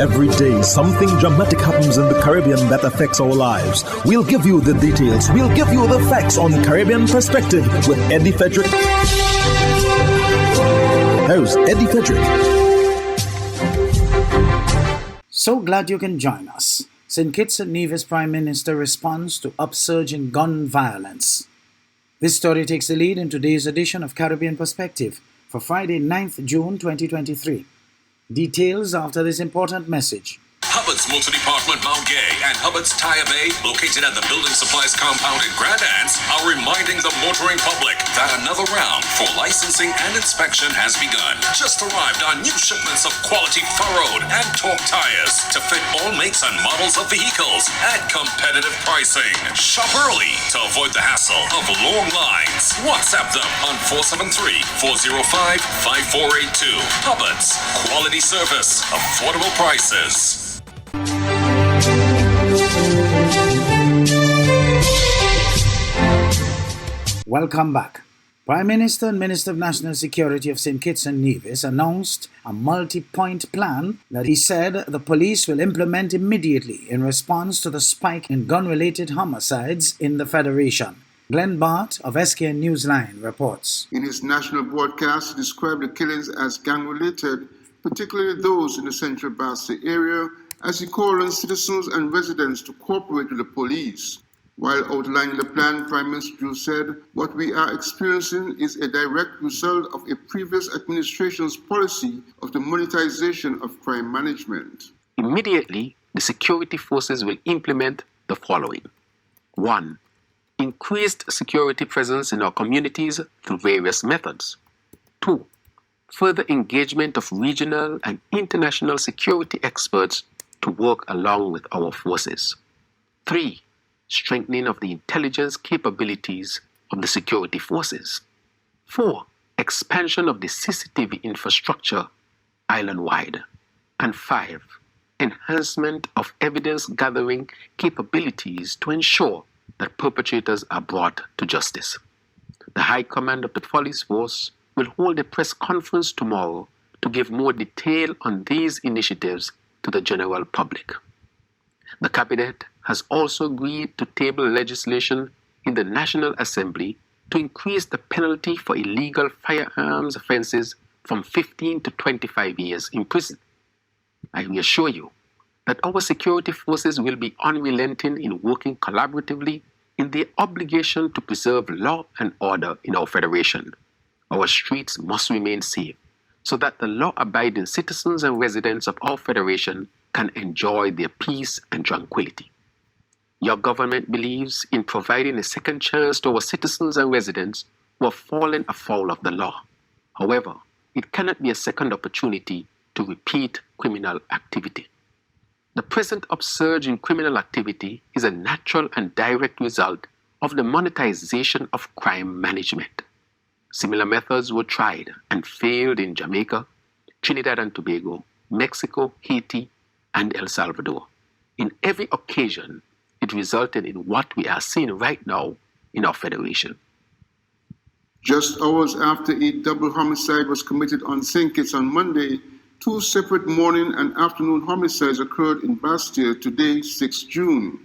Every day, something dramatic happens in the Caribbean that affects our lives. We'll give you the details. We'll give you the facts on Caribbean Perspective with Eddie Frederick. Here's Eddie Frederick. So glad you can join us. St. Kitts and Nevis Prime Minister responds to upsurge in gun violence. This story takes the lead in today's edition of Caribbean Perspective for Friday, 9th June 2023. Details after this important message. Hubbard's Multi-Department Mount Gay and Hubbard's Tire Bay, located at the Building Supplies Compound in Grand Anse, are reminding the motoring public that another round for licensing and inspection has begun. Just arrived on new shipments of quality furrowed and torque tires to fit all makes and models of vehicles at competitive pricing. Shop early to avoid the hassle of long lines. WhatsApp them on 473-405-5482. Hubbard's, quality service, affordable prices. Welcome back. Prime Minister and Minister of National Security of St. Kitts and Nevis announced a multi-point plan that he said the police will implement immediately in response to the spike in gun-related homicides in the Federation. Glenn Bart of SKN Newsline reports. In his national broadcast, he described the killings as gang-related, particularly those in the Central Bassa area, as he called on citizens and residents to cooperate with the police. While outlining the plan, Prime Minister Drew said, "What we are experiencing is a direct result of a previous administration's policy of the monetization of crime management." Immediately, the security forces will implement the following. 1. Increased security presence in our communities through various methods. 2. Further engagement of regional and international security experts to work along with our forces. 3. Strengthening of the intelligence capabilities of the security forces. 4. Expansion of the CCTV infrastructure island-wide. And 5. Enhancement of evidence gathering capabilities to ensure that perpetrators are brought to justice. The High Command of the Police Force will hold a press conference tomorrow to give more detail on these initiatives to the general public. The Cabinet has also agreed to table legislation in the National Assembly to increase the penalty for illegal firearms offenses from 15 to 25 years in prison. I reassure you that our security forces will be unrelenting in working collaboratively in their obligation to preserve law and order in our Federation. Our streets must remain safe so that the law-abiding citizens and residents of our Federation can enjoy their peace and tranquility. Your government believes in providing a second chance to our citizens and residents who have fallen afoul of the law. However, it cannot be a second opportunity to repeat criminal activity. The present upsurge in criminal activity is a natural and direct result of the monetization of crime management. Similar methods were tried and failed in Jamaica, Trinidad and Tobago, Mexico, Haiti, and El Salvador. In every occasion, it resulted in what we are seeing right now in our Federation. Just hours after a double homicide was committed on St. Kitts on Monday, two separate morning and afternoon homicides occurred in Bastia today, 6 June.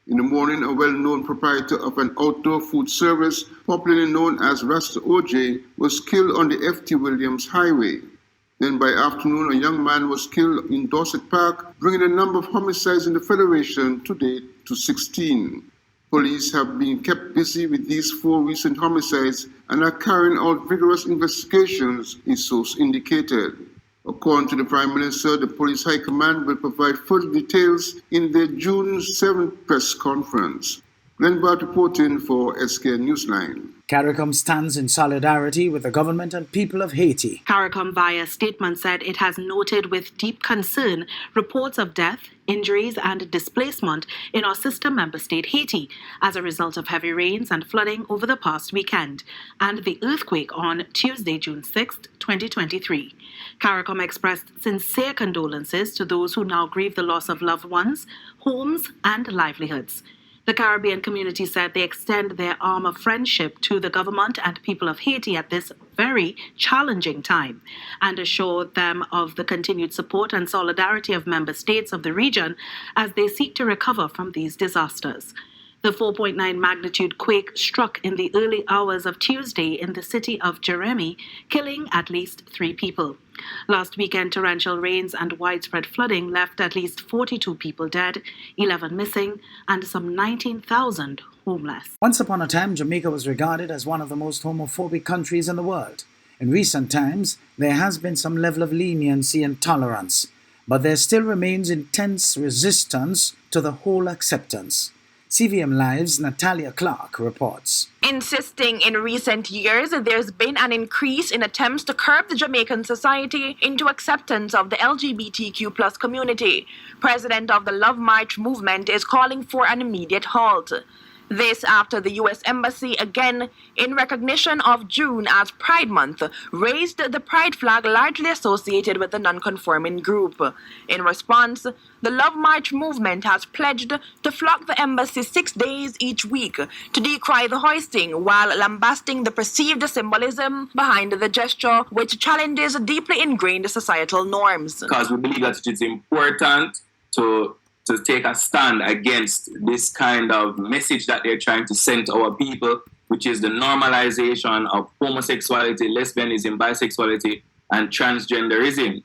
In the morning, a well-known proprietor of an outdoor food service, popularly known as Rasta OJ, was killed on the F.T. Williams Highway. Then by afternoon, a young man was killed in Dorset Park, bringing the number of homicides in the Federation to date to 16. Police have been kept busy with these 4 recent homicides and are carrying out vigorous investigations, a source indicated. According to the Prime Minister, the Police High Command will provide further details in their June 7th press conference. Glenn Bart reporting for SKN Newsline. CARICOM stands in solidarity with the government and people of Haiti. CARICOM via a statement said it has noted with deep concern reports of death, injuries and displacement in our sister member state Haiti as a result of heavy rains and flooding over the past weekend and the earthquake on Tuesday, June 6, 2023. CARICOM expressed sincere condolences to those who now grieve the loss of loved ones, homes and livelihoods. The Caribbean community said they extend their arm of friendship to the government and people of Haiti at this very challenging time and assured them of the continued support and solidarity of member states of the region as they seek to recover from these disasters. The 4.9 magnitude quake struck in the early hours of Tuesday in the city of Jeremy, killing at least 3 people. Last weekend, torrential rains and widespread flooding left at least 42 people dead, 11 missing, and some 19,000 homeless. Once upon a time, Jamaica was regarded as one of the most homophobic countries in the world. In recent times, there has been some level of leniency and tolerance, but there still remains intense resistance to the whole acceptance. CVM Live's Natalia Clark reports. Insisting in recent years there's been an increase in attempts to curb the Jamaican society into acceptance of the LGBTQ plus community. President of the Love March movement is calling for an immediate halt. This after the U.S. Embassy, again in recognition of June as Pride Month, raised the pride flag largely associated with the non-conforming group. In response, the Love March movement has pledged to flock the embassy 6 days each week to decry the hoisting while lambasting the perceived symbolism behind the gesture, which challenges deeply ingrained societal norms. Because we believe that it is important to take a stand against this kind of message that they're trying to send to our people, which is the normalization of homosexuality, lesbianism, bisexuality, and transgenderism.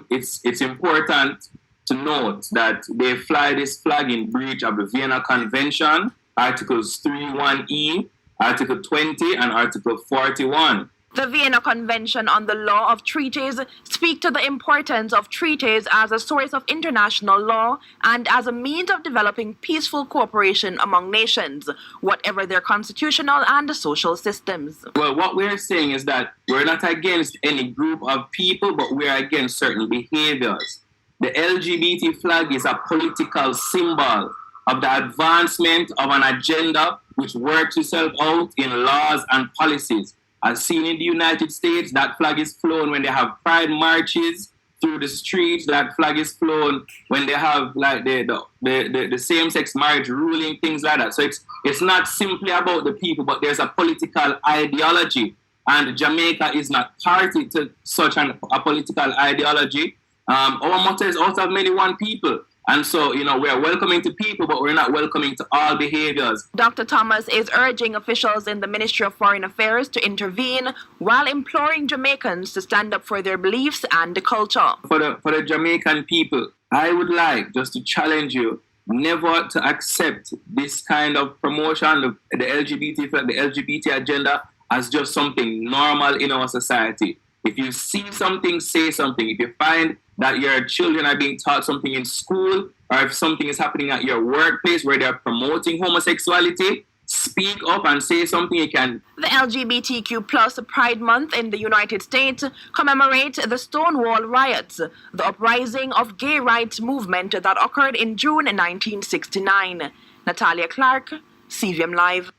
It's important to note that they fly this flag in breach of the Vienna Convention, Articles 31E, Article 20, and Article 41. The Vienna Convention on the Law of Treaties speak to the importance of treaties as a source of international law and as a means of developing peaceful cooperation among nations, whatever their constitutional and social systems. Well, what we're saying is that we're not against any group of people, but we're against certain behaviors. The LGBT flag is a political symbol of the advancement of an agenda which works itself out in laws and policies. As seen in the United States, that flag is flown when they have pride marches through the streets. That flag is flown when they have like the same-sex marriage ruling, things like that. So it's not simply about the people, but there's a political ideology. And Jamaica is not party to such a political ideology. Our motto is out of many, one people. And so, we are welcoming to people, but we're not welcoming to all behaviors. Dr. Thomas is urging officials in the Ministry of Foreign Affairs to intervene while imploring Jamaicans to stand up for their beliefs and culture. For the Jamaican people, I would like just to challenge you never to accept this kind of promotion of the LGBT agenda as just something normal in our society. If you see something, say something. If you find that your children are being taught something in school, or if something is happening at your workplace where they're promoting homosexuality, speak up and say something. You can. The LGBTQ plus Pride Month in the United States commemorates the Stonewall riots, the uprising of gay rights movement that occurred in June 1969. Natalia Clark, CVM Live.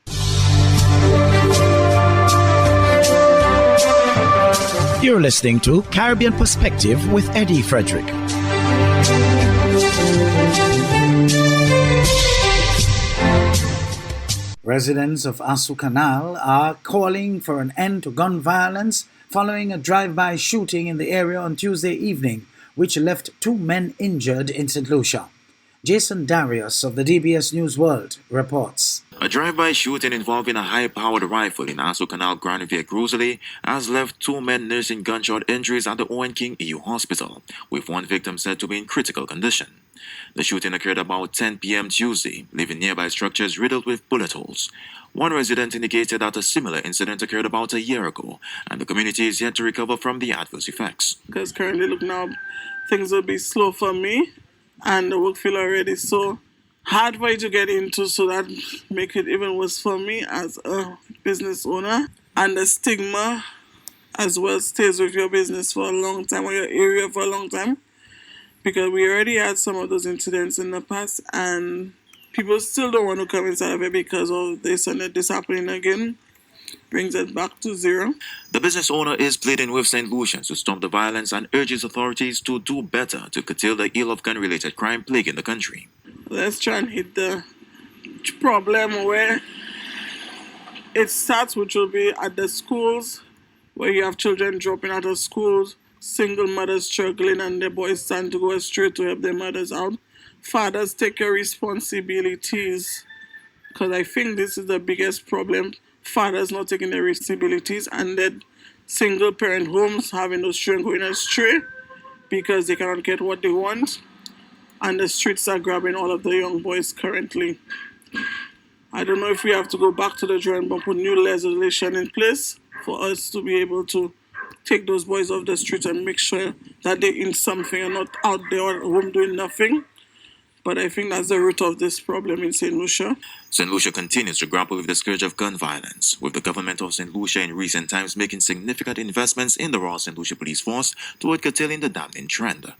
You're listening to Caribbean Perspective with Eddie Frederick. Residents of Asu Canal are calling for an end to gun violence following a drive-by shooting in the area on Tuesday evening, which left 2 men injured in St. Lucia. Jason Darius of the DBS News World reports. A drive-by shooting involving a high-powered rifle in Asu Canal Granville Cruiserly has left 2 men nursing gunshot injuries at the Owen King EU Hospital, with 1 victim said to be in critical condition. The shooting occurred about 10 p.m. Tuesday, leaving nearby structures riddled with bullet holes. One resident indicated that a similar incident occurred about a year ago, and the community is yet to recover from the adverse effects. Because currently, look now, things will be slow for me, and the work feel already so hard for you to get into, so that make it even worse for me as a business owner. And the stigma as well stays with your business for a long time, or your area for a long time, because we already had some of those incidents in the past, and people still don't want to come inside of it because of this and this happening again. Brings it back to zero. The business owner is pleading with St. Lucians to stop the violence and urges authorities to do better to curtail the ill of gun-related crime plaguing the country. Let's try and hit the problem where it starts, which will be at the schools, where you have children dropping out of school, single mothers struggling, and their boys trying to go astray to help their mothers out. Fathers, take your responsibilities, because I think this is the biggest problem. Fathers not taking their responsibilities, and then single parent homes having those children going astray because they cannot get what they want, and the streets are grabbing all of the young boys currently. I don't know if we have to go back to the drawing board, put new legislation in place for us to be able to take those boys off the streets and make sure that they're in something and not out there at home doing nothing. But I think that's the root of this problem in St. Lucia. St. Lucia continues to grapple with the scourge of gun violence, with the government of St. Lucia in recent times making significant investments in the Royal St. Lucia Police Force toward curtailing the damning trend.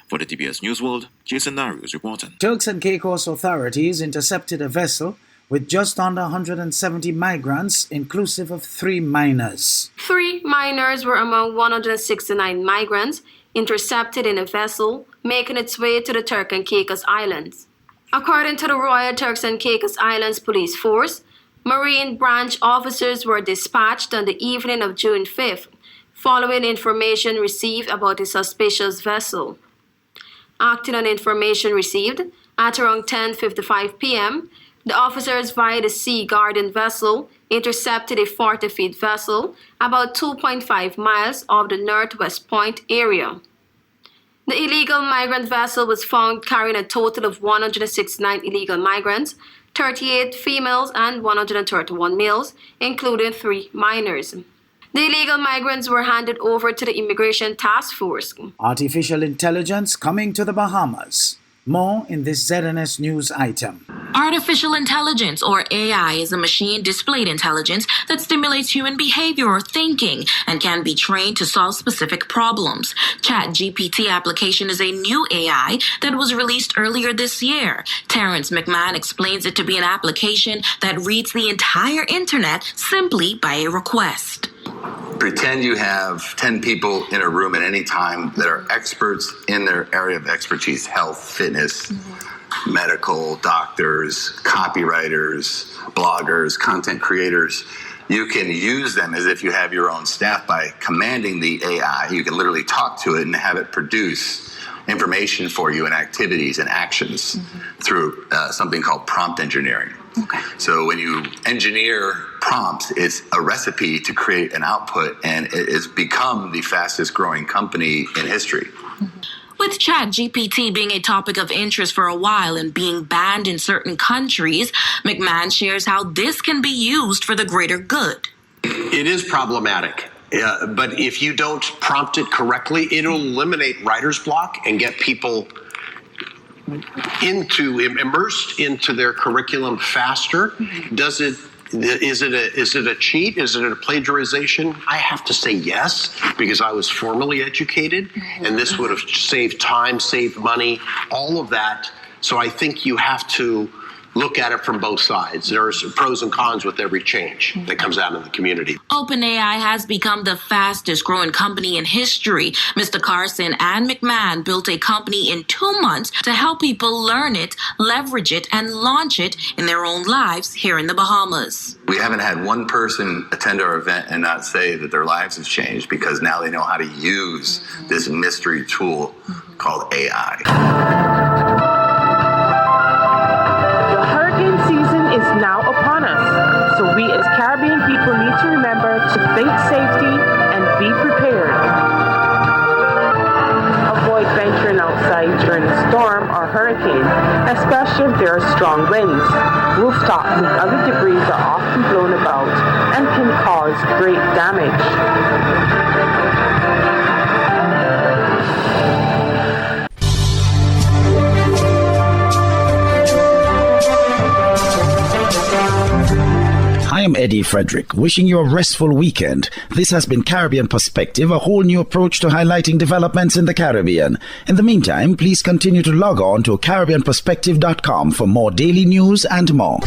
For the TBS News World, Jason Narius reporting. Turks and Caicos authorities intercepted a vessel with just under 170 migrants, inclusive of 3 minors. 3 minors were among 169 migrants intercepted in a vessel making its way to the Turks and Caicos Islands. According to the Royal Turks and Caicos Islands Police Force, Marine branch officers were dispatched on the evening of June 5th, following information received about a suspicious vessel. Acting on information received, at around 10:55 p.m., the officers via the Sea Garden vessel intercepted a 40-feet vessel about 2.5 miles off the Northwest Point area. The illegal migrant vessel was found carrying a total of 169 illegal migrants, 38 females and 131 males, including 3 minors. The illegal migrants were handed over to the Immigration Task Force. Artificial intelligence coming to the Bahamas. More in this ZNS News item. Artificial intelligence, or AI, is a machine-displayed intelligence that stimulates human behavior or thinking and can be trained to solve specific problems. ChatGPT application is a new AI that was released earlier this year. Terrence McMahon explains it to be an application that reads the entire internet simply by a request. Pretend you have 10 people in a room at any time that are experts in their area of expertise: health, fitness, medical, doctors, copywriters, bloggers, content creators. You can use them as if you have your own staff by commanding the AI. You can literally talk to it and have it produce information for you and activities and actions through something called prompt engineering. Okay. So when you engineer prompts, it's a recipe to create an output, and it has become the fastest growing company in history. With ChatGPT being a topic of interest for a while and being banned in certain countries, McMahon shares how this can be used for the greater good. It is problematic. But if you don't prompt it correctly, it'll eliminate writer's block and get people immersed into their curriculum faster. Is it a cheat? Is it a plagiarization? I have to say yes, because I was formally educated, and this would have saved time, saved money, all of that. So I think you have to look at it from both sides. There's pros and cons with every change that comes out in the community. OpenAI has become the fastest growing company in history. Mr. Carson and McMahon built a company in 2 months to help people learn it, leverage it, and launch it in their own lives here in the Bahamas. We haven't had one person attend our event and not say that their lives have changed, because now they know how to use this mystery tool called AI. Season is now upon us, so we as Caribbean people need to remember to think safety and be prepared. Avoid venturing outside during a storm or hurricane, especially if there are strong winds. Rooftops and other debris are often blown about and can cause great damage. I am Eddie Frederick, wishing you a restful weekend. This has been Caribbean Perspective, a whole new approach to highlighting developments in the Caribbean. In the meantime, please continue to log on to CaribbeanPerspective.com for more daily news and more.